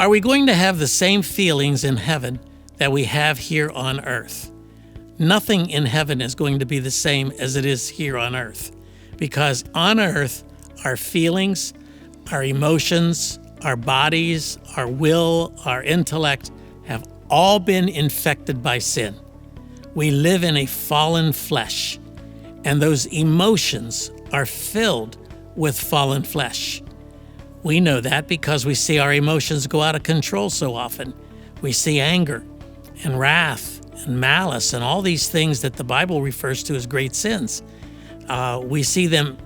Are we going to have the same feelings in heaven that we have here on earth? Nothing in heaven is going to be the same as it is here on earth, because on earth, our feelings, our emotions, our bodies, our will, our intellect have all been infected by sin. We live in a fallen flesh, and those emotions are filled with fallen flesh. We know that because we see our emotions go out of control so often. We see anger and wrath and malice and all these things that the Bible refers to as great sins. We see them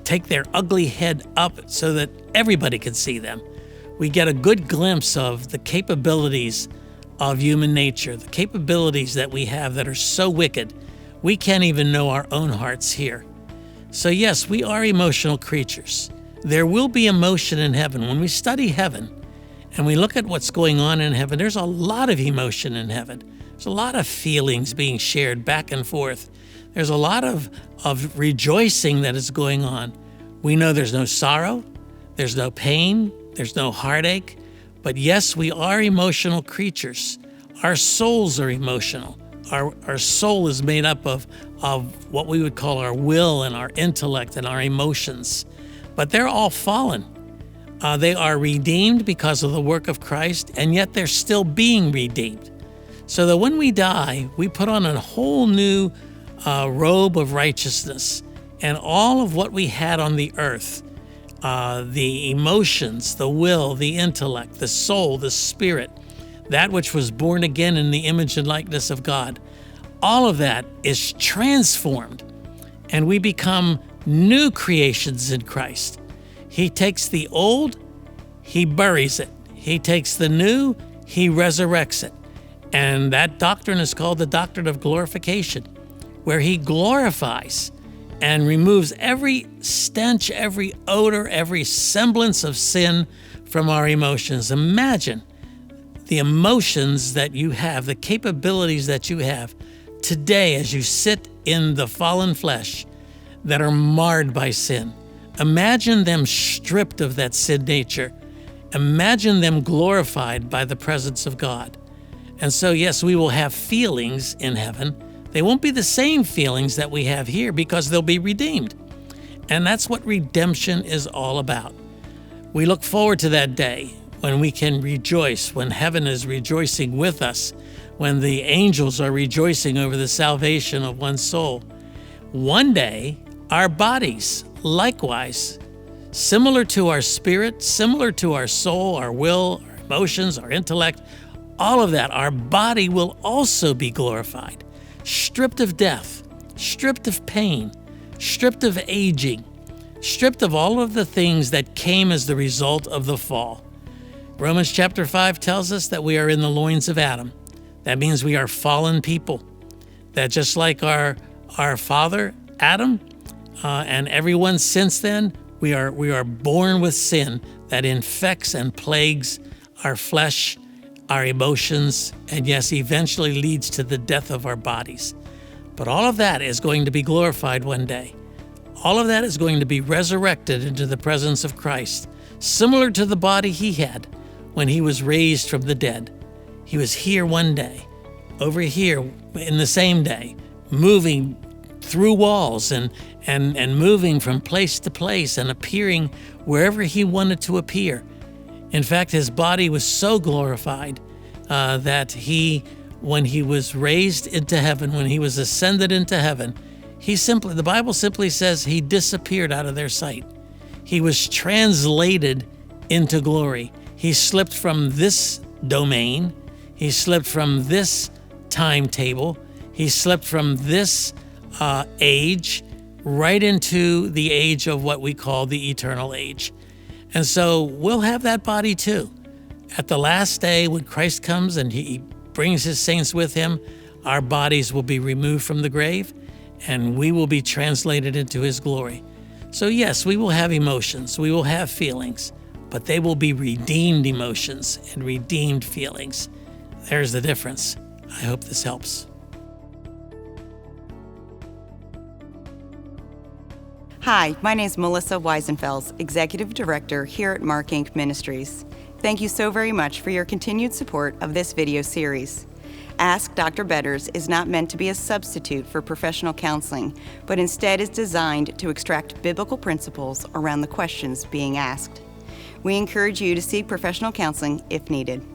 take their ugly head up so that everybody can see them. We get a good glimpse of the capabilities of human nature, the capabilities that we have that are so wicked, we can't even know our own hearts here. So yes, we are emotional creatures. There will be emotion in heaven. When we study heaven and we look at what's going on in heaven, there's a lot of emotion in heaven. There's a lot of feelings being shared back and forth. There's a lot of rejoicing that is going on. We know there's no sorrow, there's no pain, there's no heartache. But yes, we are emotional creatures. Our souls are emotional. Our soul is made up of what we would call our will and our intellect and our emotions. But they're all fallen. They are redeemed because of the work of Christ, and yet they're still being redeemed. So that when we die, we put on a whole new robe of righteousness, and all of what we had on the earth, the emotions, the will, the intellect, the soul, the spirit, that which was born again in the image and likeness of God, all of that is transformed, and we become new creations in Christ. He takes the old, he buries it. He takes the new, he resurrects it. And that doctrine is called the doctrine of glorification, where he glorifies and removes every stench, every odor, every semblance of sin from our emotions. Imagine the emotions that you have, the capabilities that you have today as you sit in the fallen flesh that are marred by sin. Imagine them stripped of that sin nature. Imagine them glorified by the presence of God. And so, yes, we will have feelings in heaven. They won't be the same feelings that we have here because they'll be redeemed. And that's what redemption is all about. We look forward to that day when we can rejoice, when heaven is rejoicing with us, when the angels are rejoicing over the salvation of one's soul. One day, our bodies, likewise, similar to our spirit, similar to our soul, our will, our emotions, our intellect, all of that, our body will also be glorified, stripped of death, stripped of pain, stripped of aging, stripped of all of the things that came as the result of the fall. Romans chapter 5 tells us that we are in the loins of Adam. That means we are fallen people. That just like our father, Adam, and everyone since then, we are born with sin that infects and plagues our flesh, our emotions, and yes, eventually leads to the death of our bodies. But all of that is going to be glorified one day. All of that is going to be resurrected into the presence of Christ, similar to the body he had when he was raised from the dead. He was here one day, over here in the same day, moving through walls and moving from place to place and appearing wherever he wanted to appear. In fact, his body was so glorified that when he was raised into heaven, when he was ascended into heaven, the Bible simply says he disappeared out of their sight. He was translated into glory. He slipped from this domain. He slipped from this timetable. He slipped from this age right into the age of what we call the eternal age. And so we'll have that body too. At the last day, when Christ comes and he brings his saints with him, our bodies will be removed from the grave and we will be translated into his glory. So yes, we will have emotions, we will have feelings, but they will be redeemed emotions and redeemed feelings. There's the difference. I hope this helps. Hi, my name is Melissa Weisenfels, Executive Director here at MARKINC Ministries. Thank you so very much for your continued support of this video series. Ask Dr. Betters is not meant to be a substitute for professional counseling, but instead is designed to extract biblical principles around the questions being asked. We encourage you to seek professional counseling if needed.